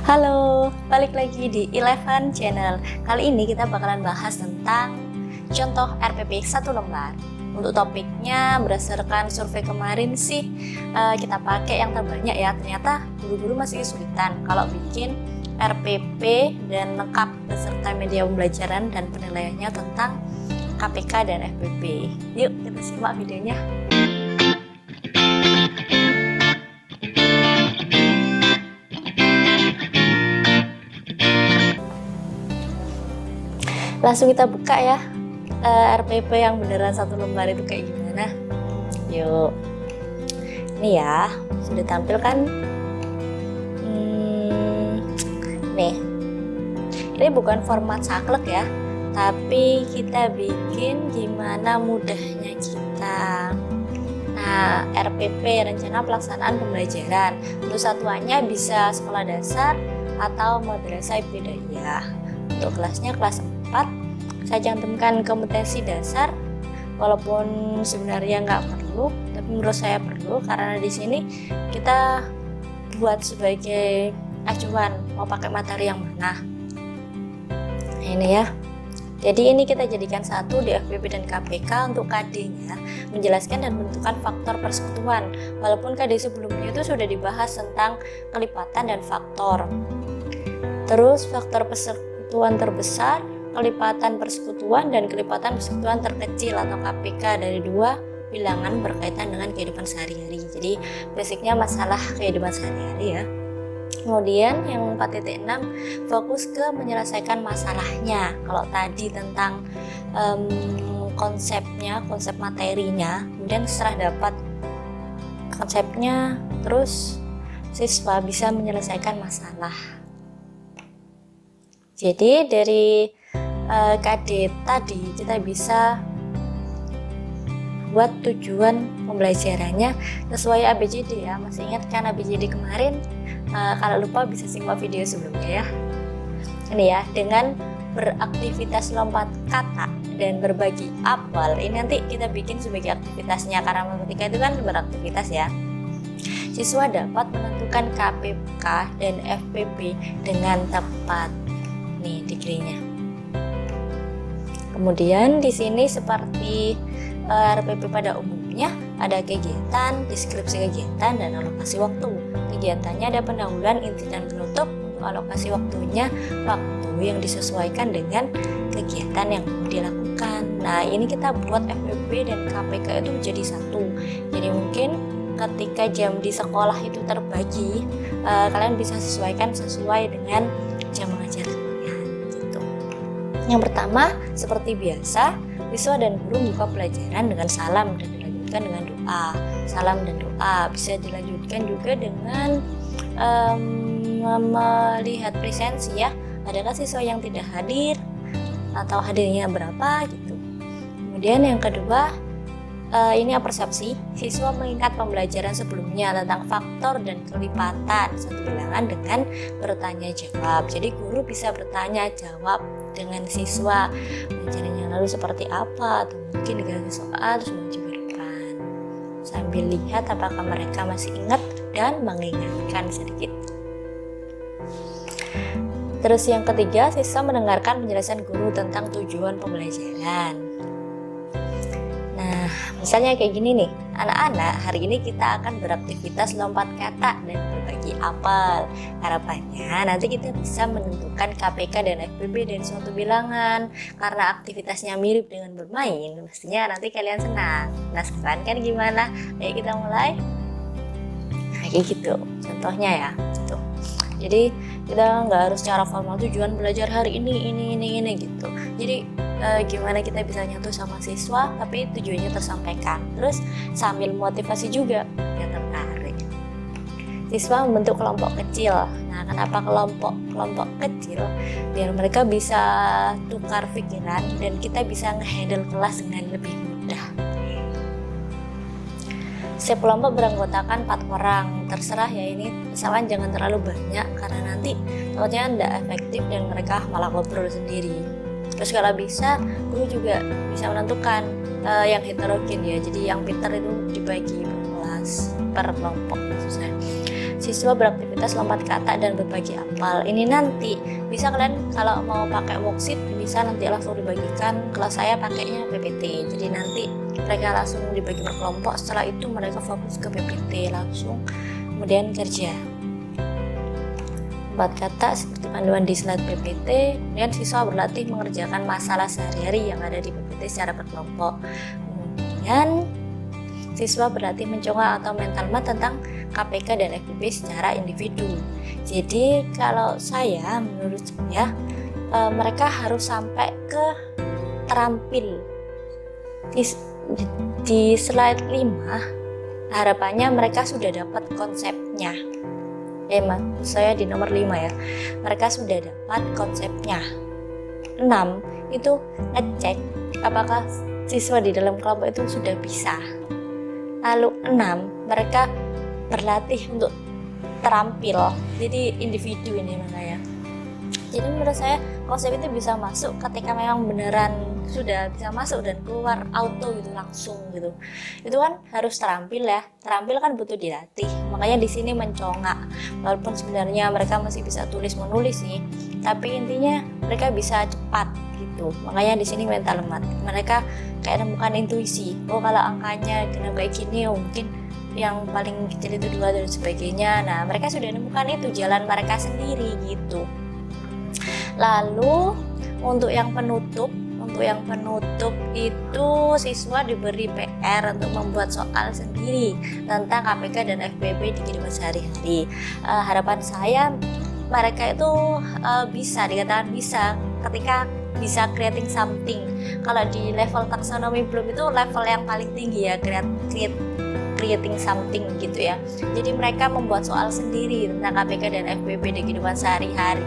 Halo, balik lagi di Eleven Channel. Kali ini kita bakalan bahas tentang contoh RPP 1 lembar. Untuk topiknya berdasarkan survei kemarin sih kita pakai yang terbanyak ya. Ternyata guru-guru masih kesulitan kalau bikin RPP dan lengkap beserta media pembelajaran dan penilaiannya tentang KPK dan FPP. Yuk kita simak videonya. Langsung kita buka ya RPP yang beneran 1 lembar itu kayak gimana. Yuk, ini ya sudah tampil kan. Nih, ini bukan format saklek ya, tapi kita bikin gimana mudahnya kita. Nah, RPP rencana pelaksanaan pembelajaran untuk satuannya bisa sekolah dasar atau madrasah ibtidaiyah. Untuk kelasnya kelas 4, saya cantumkan kompetensi dasar, walaupun sebenarnya nggak perlu, tapi menurut saya perlu karena di sini kita buat sebagai acuan mau pakai materi yang mana. Nah, ini ya. Jadi ini kita jadikan satu di FPP dan KPK. Untuk KD-nya menjelaskan dan menentukan faktor persekutuan, walaupun KD sebelumnya itu sudah dibahas tentang kelipatan dan faktor. Terus faktor persekutuan terbesar, kelipatan persekutuan, dan kelipatan persekutuan terkecil atau KPK dari dua bilangan berkaitan dengan kehidupan sehari-hari. Jadi basicnya masalah kehidupan sehari-hari ya. Kemudian yang 4.6 fokus ke menyelesaikan masalahnya. Kalau tadi tentang konsepnya, konsep materinya, kemudian setelah dapat konsepnya, terus siswa bisa menyelesaikan masalah. Jadi dari KD tadi kita bisa buat tujuan pembelajarannya sesuai ABCD ya. Masih ingat kan ABCD kemarin? Kalau lupa bisa simak video sebelumnya ya. Ini ya, dengan beraktivitas lompat kata dan berbagi apel. Ini nanti kita bikin sebagai aktivitasnya karena matematika itu kan beraktivitas ya. Siswa dapat menentukan KPK dan FPP dengan tepat. Nih degree-nya. Kemudian di sini seperti RPP pada umumnya ada kegiatan, deskripsi kegiatan, dan alokasi waktu. Kegiatannya ada pendahuluan, inti, dan penutup. Untuk alokasi waktunya, waktu yang disesuaikan dengan kegiatan yang mau dilakukan. Nah, ini kita buat FPP dan KPK itu menjadi satu. Jadi mungkin ketika jam di sekolah itu terbagi, kalian bisa sesuaikan sesuai dengan jam mengajar kalian gitu. Yang pertama, seperti biasa, siswa dan guru buka pelajaran dengan salam dan dilanjutkan dengan doa. Salam dan doa bisa dilanjutkan juga dengan melihat presensi ya. Adakah siswa yang tidak hadir atau hadirnya berapa gitu. Kemudian yang kedua, ini persepsi. Siswa mengingat pembelajaran sebelumnya tentang faktor dan kelipatan satu bilangan dengan bertanya jawab. Jadi guru bisa bertanya jawab dengan siswa, pelajaran yang lalu seperti apa, atau mungkin dengan soal terus maju ke depan sambil lihat apakah mereka masih ingat dan mengingatkan sedikit. Terus yang ketiga, siswa mendengarkan penjelasan guru tentang tujuan pembelajaran. Nah, misalnya kayak gini nih, anak-anak hari ini kita akan beraktivitas lompat kata dan berbagi apel. Harapannya nanti kita bisa menentukan KPK dan FPP dari suatu bilangan. Karena aktivitasnya mirip dengan bermain, pastinya nanti kalian senang. Nah, sekarang kan gimana? Ayo kita mulai. Nah, kayak gitu contohnya ya. Tuh. Jadi kita nggak harus secara formal tujuan belajar hari ini gitu. Jadi gimana kita bisa nyatu sama siswa tapi tujuannya tersampaikan. Terus sambil motivasi juga yang tertarik. Siswa membentuk kelompok kecil. Nah, kenapa kelompok kecil? Biar mereka bisa tukar pikiran dan kita bisa nge-handle kelas dengan lebih mudah. Setiap kelompok beranggotakan 4 orang. Terserah ya, ini asalkan jangan terlalu banyak karena nanti takutnya tidak efektif dan mereka malah ngobrol sendiri. Terus kalau bisa, guru juga bisa menentukan yang heterogen ya. Jadi yang pintar itu dibagi per kelas, per kelompok maksudnya. siswa beraktivitas lompat kata dan berbagi apel. Ini nanti bisa kalian kalau mau pakai worksheet bisa nanti langsung dibagikan. Kalau saya pakainya PPT, jadi nanti mereka langsung dibagi berkelompok, setelah itu mereka fokus ke PPT langsung, kemudian kerja lompat kata seperti panduan di slide PPT. Kemudian siswa berlatih mengerjakan masalah sehari-hari yang ada di PPT secara berkelompok. Kemudian siswa berlatih mencontoh atau mental math tentang KPK dan FPP secara individu. Jadi kalau menurut saya mereka harus sampai ke terampil. Di slide 5 harapannya mereka sudah dapat konsepnya. Maksud saya di nomor 5 ya, mereka sudah dapat konsepnya. 6 itu ngecek apakah siswa di dalam kelompok itu sudah bisa. Lalu 6 mereka berlatih untuk terampil, jadi individu ini makanya. Jadi menurut saya konsep itu bisa masuk ketika memang beneran sudah bisa masuk dan keluar auto gitu langsung gitu. Itu kan harus terampil ya. Terampil kan butuh dilatih. Makanya di sini mencongak. Walaupun sebenarnya mereka masih bisa tulis menulis sih, tapi intinya mereka bisa cepat gitu. Makanya di sini mental math. Mereka kayak nemukan intuisi. Oh kalau angkanya kena kayak gini, mungkin yang paling kecil itu 2 dan sebagainya. Nah mereka sudah nemukan itu jalan mereka sendiri gitu. Lalu untuk yang penutup itu siswa diberi PR untuk membuat soal sendiri tentang KPK dan FPP di kehidupan sehari-hari. Harapan saya mereka itu bisa dikatakan bisa ketika bisa creating something. Kalau di level taksonomi belum itu level yang paling tinggi ya, creating something gitu ya. Jadi mereka membuat soal sendiri tentang KPK dan FPP di kehidupan sehari-hari.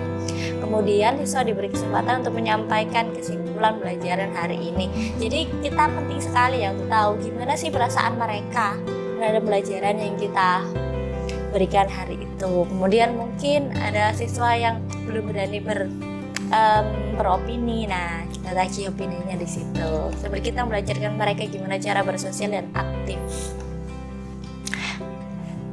Kemudian siswa diberi kesempatan untuk menyampaikan kesimpulan pelajaran hari ini. Jadi kita penting sekali ya untuk tahu gimana sih perasaan mereka terhadap pelajaran yang kita berikan hari itu. Kemudian mungkin ada siswa yang belum berani beropini. Nah, kita tagih opininya di situ. Seperti kita belajarkan mereka gimana cara bersosial dan aktif.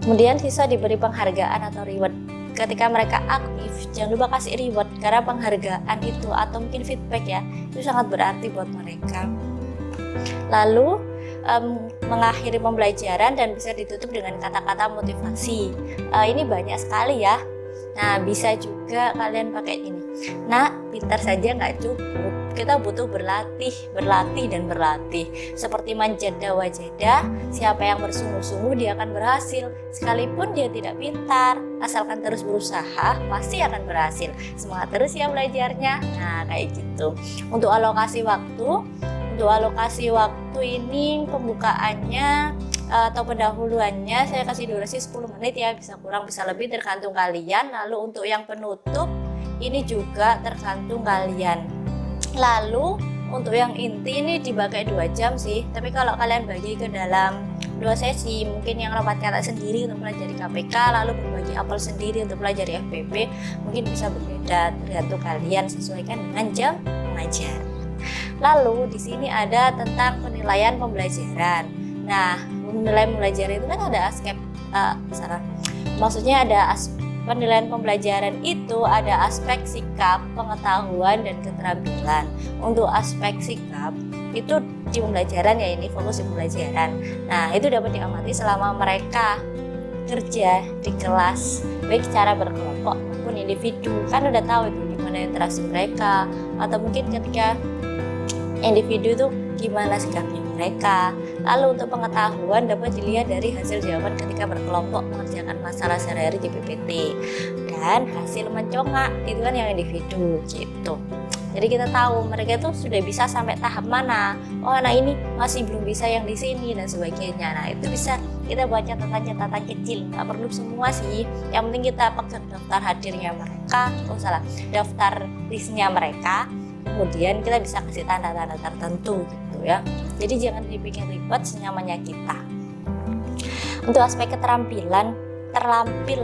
Kemudian siswa diberi penghargaan atau reward. Ketika mereka aktif, jangan lupa kasih reward karena penghargaan itu atau mungkin feedback ya, itu sangat berarti buat mereka. Lalu mengakhiri pembelajaran dan bisa ditutup dengan kata-kata motivasi. Ini banyak sekali ya. Nah bisa juga kalian pakai ini. Nah pintar saja nggak cukup, kita butuh berlatih dan berlatih. Seperti manjada wajada, siapa yang bersungguh-sungguh dia akan berhasil. Sekalipun dia tidak pintar, asalkan terus berusaha pasti akan berhasil. Semangat terus ya belajarnya. Nah kayak gitu. Untuk alokasi waktu ini pembukaannya atau pendahuluannya saya kasih durasi 10 menit ya, bisa kurang bisa lebih tergantung kalian. Lalu untuk yang penutup ini juga tergantung kalian. Lalu untuk yang inti ini dipakai 2 jam sih, tapi kalau kalian bagi ke dalam 2 sesi, mungkin yang lompat kata sendiri untuk pelajari KPK, lalu berbagi apel sendiri untuk pelajari FPP, mungkin bisa berbeda tergantung kalian, sesuaikan dengan jam mengajar. Lalu di sini ada tentang penilaian pembelajaran. Nah, penilaian pembelajaran itu kan ada penilaian pembelajaran itu ada aspek sikap, pengetahuan, dan keterampilan. Untuk aspek sikap itu di pembelajaran ya, ini fokus di pembelajaran. Nah itu dapat diamati selama mereka kerja di kelas, baik secara berkelompok maupun individu. Kan udah tahu itu gimana interaksi mereka, atau mungkin ketika individu itu gimana sikapnya mereka. Lalu untuk pengetahuan dapat dilihat dari hasil jawaban ketika berkelompok mengerjakan masalah sehari-hari di PPT, dan hasil mencongak itu kan yang individu gitu. Jadi kita tahu mereka itu sudah bisa sampai tahap mana. Oh anak ini masih belum bisa yang di sini dan sebagainya. Nah itu bisa kita buat catatan-catatan kecil, nggak perlu semua sih. Yang penting kita pegang daftar hadirnya mereka, daftar listnya mereka. Kemudian kita bisa kasih tanda-tanda tertentu gitu ya. Jadi jangan dibikin ribet, senyamannya kita. Untuk aspek keterampilan, terampil.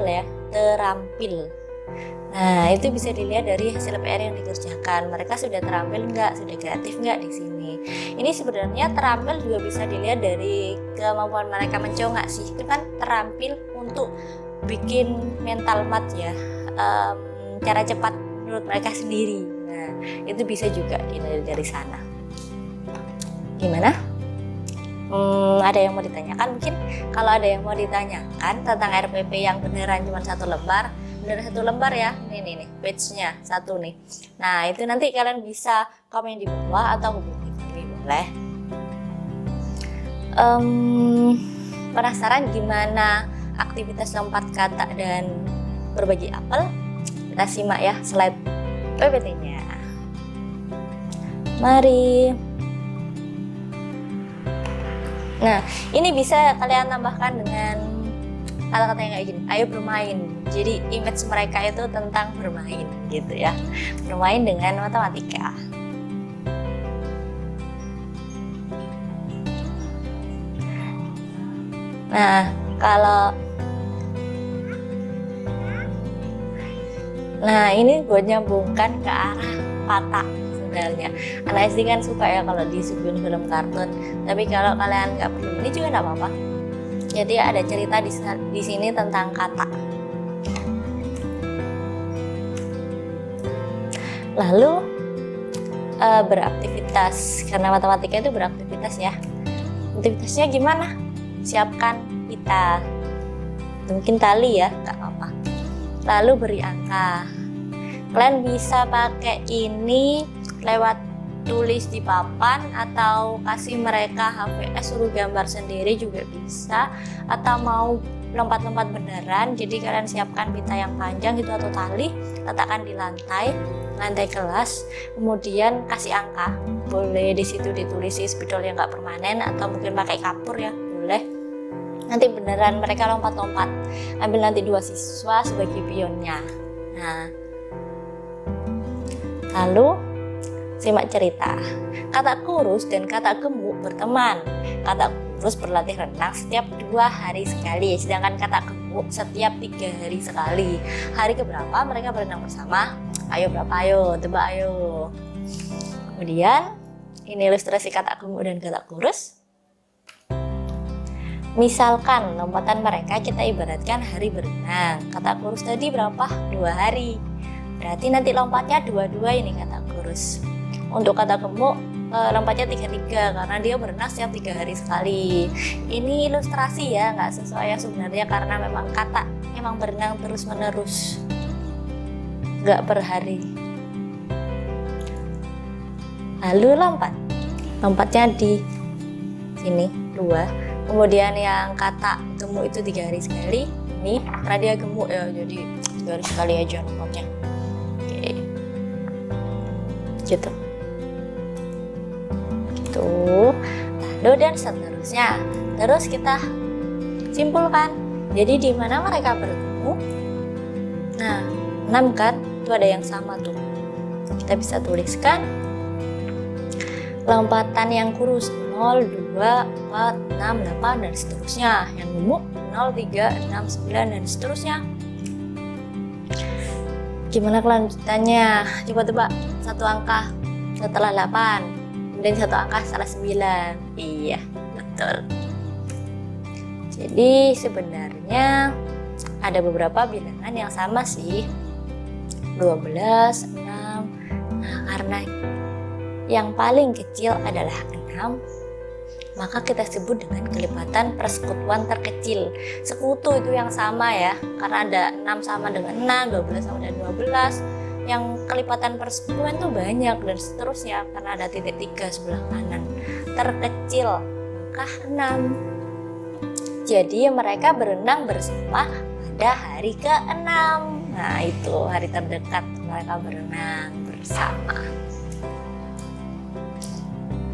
Nah itu bisa dilihat dari hasil PR yang dikerjakan. Mereka sudah terampil nggak, sudah kreatif nggak di sini. Ini sebenarnya terampil juga bisa dilihat dari kemampuan mereka mencongak sih. Itu kan terampil untuk bikin mental math ya, cara cepat menurut mereka sendiri. Nah, itu bisa juga dari sana. Gimana? Ada yang mau ditanyakan mungkin? Kalau ada yang mau ditanyakan tentang RPP yang beneran cuma beneran satu lembar ya, ini nih page-nya satu nih. Nah, itu nanti kalian bisa komen di bawah atau hubungi kami, boleh. Penasaran gimana aktivitas lompat kata dan berbagi apel? Kita simak ya slide PPT-nya. Mari. Nah, ini bisa kalian tambahkan dengan kata-kata yang kayak gini, ayo bermain. Jadi image mereka itu tentang bermain gitu ya, bermain dengan matematika. Nah, ini buat nyambungkan ke arah kata sebenarnya. Anak SD kan suka ya kalau disuguhin film kartun, tapi kalau kalian nggak perlu ini juga nggak apa-apa. Jadi ada cerita di sini tentang kata. Lalu beraktivitas, karena matematika itu beraktivitas ya. Aktivitasnya gimana? Siapkan pita, mungkin tali ya, nggak apa-apa. Lalu beri angka. Kalian bisa pakai ini lewat tulis di papan atau kasih mereka HVS suruh gambar sendiri juga bisa, atau mau lompat-lompat beneran, jadi kalian siapkan pita yang panjang gitu atau tali, letakkan di lantai kelas, kemudian kasih angka. Boleh di situ ditulis spidol yang nggak permanen atau mungkin pakai kapur ya, boleh. Nanti beneran mereka lompat-lompat. Ambil nanti 2 siswa sebagai pionnya. Nah, lalu simak cerita. Kata kurus dan kata gemuk berteman. Kata kurus berlatih renang setiap 2 hari sekali, sedangkan kata gemuk setiap 3 hari sekali. Hari keberapa mereka berenang bersama? Ayo berapa? Ayo, tebak ayo. Kemudian ini ilustrasi kata gemuk dan kata kurus. Misalkan lompatan mereka kita ibaratkan hari berenang. Kata kurus tadi berapa? 2 hari. Berarti nanti lompatnya 22 ini kata kurus. Untuk kata gemuk lompatnya 33 karena dia berenang setiap 3 hari sekali. Ini ilustrasi ya, nggak sesuai sebenarnya karena memang kata emang berenang terus menerus, nggak per hari. Lalu lompatnya di sini 2. Kemudian yang kata gemuk itu 3 hari sekali. Ini karena dia gemuk ya, jadi 3 hari sekali aja lompatnya. Oke, gitu. Lalu dan seterusnya. Terus kita simpulkan. Jadi di mana mereka bertemu? Nah, 6 kan? Itu ada yang sama tuh. Kita bisa tuliskan lompatan yang kurus 0, 2, 4, 6, 8 dan seterusnya. Yang gemuk 0, 3, 6, 9 dan seterusnya. Gimana kelanjutannya? Coba tebak satu angka setelah 8. Kemudian satu angka setelah 9. Iya, betul. Jadi sebenarnya ada beberapa bilangan yang sama sih. 12, 6. Nah, karena yang paling kecil adalah 6, maka kita sebut dengan kelipatan persekutuan terkecil. Sekutu itu yang sama ya, karena ada 6 sama dengan 6, 12 sama dengan 12. Yang kelipatan persekutuan itu banyak dan seterusnya karena ada titik 3 sebelah kanan. Terkecil maka 6. Jadi mereka berenang bersama pada hari ke-6. Nah, itu hari terdekat mereka berenang bersama.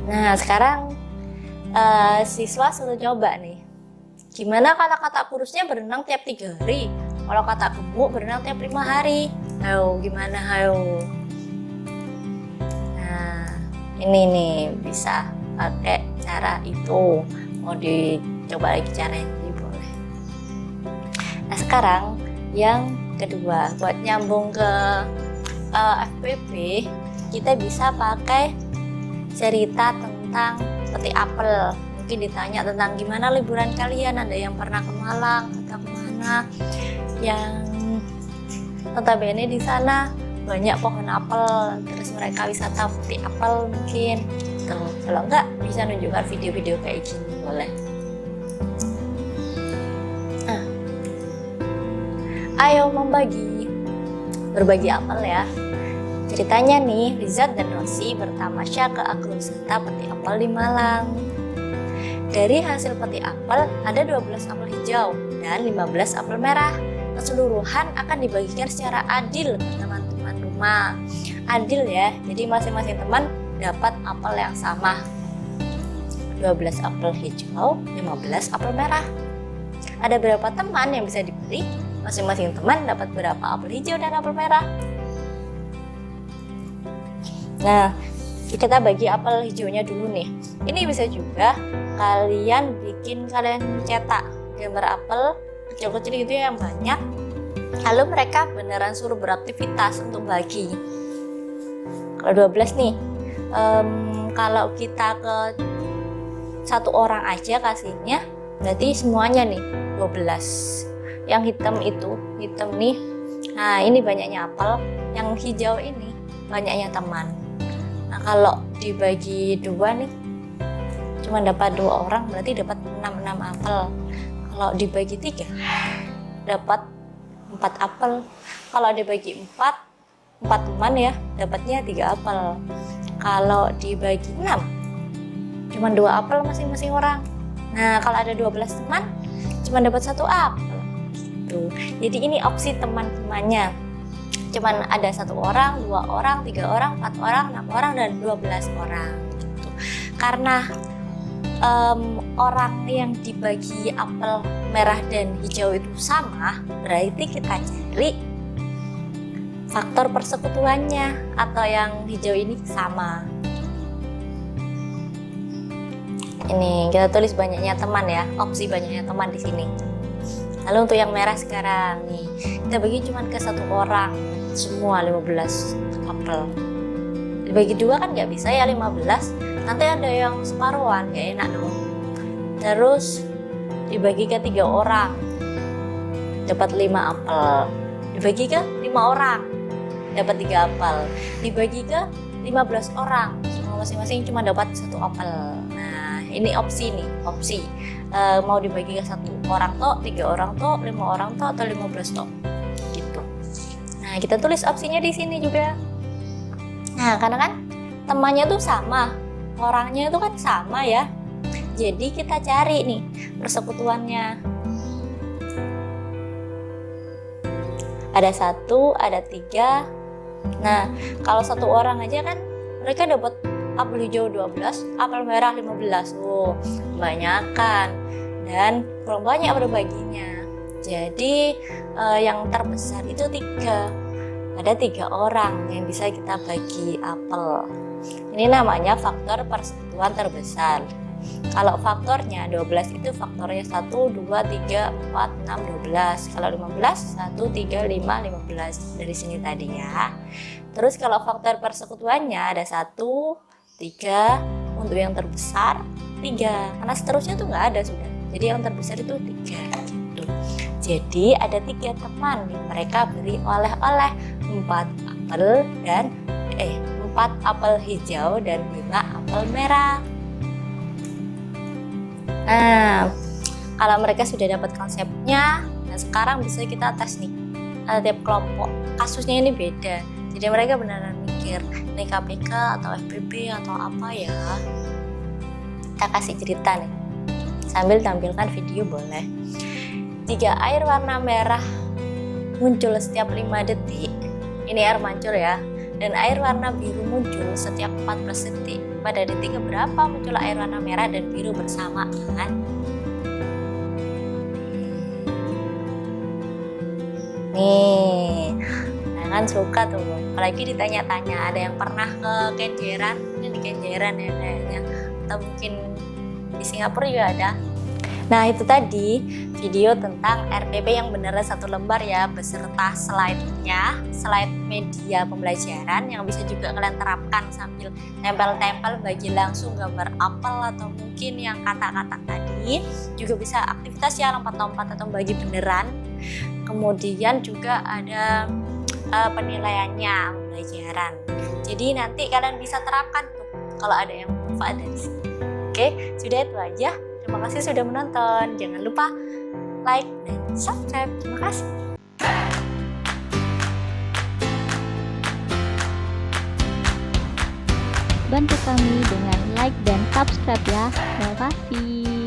Nah, sekarang siswa suruh coba nih. Gimana kalau kata kurusnya berenang tiap 3 hari? Kalau kata gemuk berenang tiap 5 hari? Ayo, gimana? Ayo. Nah, ini nih bisa pakai cara itu. Mau dicoba lagi caranya? Boleh. Nah, sekarang yang kedua, buat nyambung ke FPP, kita bisa pakai cerita tentang peti apel. Mungkin ditanya tentang gimana liburan kalian, ada yang pernah ke Malang atau kemana sana yang notabene di sana banyak pohon apel, terus mereka wisata peti apel mungkin. Tuh, kalau enggak bisa nunjukkan video-video kayak gini boleh. Nah, ayo berbagi apel ya. Ceritanya nih, Rizat dan Rosi bertamasya ke agrowisata peti apel di Malang. Dari hasil peti apel ada 12 apel hijau dan 15 apel merah. Keseluruhan akan dibagikan secara adil ke teman-teman rumah. Adil ya, jadi masing-masing teman dapat apel yang sama. 12 apel hijau, 15 apel merah. Ada berapa teman yang bisa diberi? Masing-masing teman dapat berapa apel hijau dan apel merah? Nah, kita bagi apel hijaunya dulu nih. Ini bisa juga kalian cetak gambar apel kecil-kecil gitu yang banyak. Lalu mereka beneran suruh beraktivitas untuk bagi. Kalau 12 nih, kalau kita ke satu orang aja kasihnya, berarti semuanya nih 12. Yang hitam nih. Nah, ini banyaknya apel. Yang hijau ini banyaknya teman. Nah, kalau dibagi 2 nih, cuma dapat 2 orang, berarti dapat 6 apel. Kalau dibagi 3, dapat 4 apel. Kalau dibagi 4 teman ya, dapatnya 3 apel. Kalau dibagi 6, cuma 2 apel masing-masing orang. Nah, kalau ada 12 teman, cuma dapat 1 apel. Gitu. Jadi ini opsi teman-temannya. Cuman ada 1 orang, 2 orang, 3 orang, 4 orang, 6 orang, dan 12 orang. Gitu. Karena orang yang dibagi apel merah dan hijau itu sama, berarti kita cari faktor persekutuannya atau yang hijau ini sama. Ini kita tulis banyaknya teman ya, opsi banyaknya teman di sini. Lalu untuk yang merah sekarang nih, kita bagi cuma ke 1 orang, semua 15 apel. Dibagi 2 kan nggak bisa ya 15. Nanti ada yang separuhan, gak enak dong. Terus dibagi ke 3 orang, dapat 5 apel. Dibagi ke 5 orang, dapat 3 apel. Dibagi ke 15 orang, semua masing-masing cuma dapat 1 apel. Nah, ini opsi nih, opsi. Mau dibagi ke 1 orang toh, 3 orang toh, 5 orang toh, atau 15 toh. Gitu. Nah, kita tulis opsinya di sini juga. Nah, karena kan temannya tuh sama, orangnya itu kan sama ya, jadi kita cari nih persekutuannya. Ada 1, ada 3. Nah, kalau 1 orang aja kan mereka dapat apel hijau 12, apel merah 15. Kebanyakan dan kurang banyak berbaginya. Jadi yang terbesar itu 3. Ada 3 orang yang bisa kita bagi apel. Ini namanya faktor persekutuan terbesar. Kalau faktornya 12 itu faktornya 1, 2, 3, 4, 6, 12. Kalau 15, 1, 3, 5, 15. Dari sini tadi ya. Terus kalau faktor persekutuannya ada 1, 3. Untuk yang terbesar 3. Karena seterusnya tuh nggak ada sudah. Jadi yang terbesar itu 3 gitu. Jadi ada 3 teman yang mereka beri oleh-oleh 4 apel dan 4 apel hijau dan 5 apel merah. Nah, kalau mereka sudah dapat konsepnya, nah sekarang bisa kita tes nih. Tiap kelompok kasusnya ini beda. Jadi mereka benar-benar mikir, ini KPK atau FPP atau apa ya. Kita kasih cerita nih. Sambil tampilkan video boleh. Jika air warna merah muncul setiap 5 detik, ini air mancur ya. Dan air warna biru muncul setiap 14 detik. Pada detik keberapa muncul air warna merah dan biru bersamaan? Nih, nah kan suka tuh. Apalagi ditanya-tanya, ada yang pernah ke Kenjeran, ini di Kenjeran ya kayaknya. Atau mungkin di Singapura juga ada. Nah, itu tadi video tentang RPP yang beneran 1 lembar ya, beserta slide-nya, slide media pembelajaran yang bisa juga kalian terapkan sambil tempel-tempel bagi langsung gambar apel atau mungkin yang kata-kata tadi. Juga bisa aktivitas ya, lompat-lompat atau bagi beneran. Kemudian juga ada penilaiannya, pembelajaran. Jadi nanti kalian bisa terapkan tuh kalau ada yang manfaat dari sini. Oke, sudah itu aja. Terima kasih sudah menonton. Jangan lupa like dan subscribe. Terima kasih. Bantu kami dengan like dan subscribe ya. Terima kasih.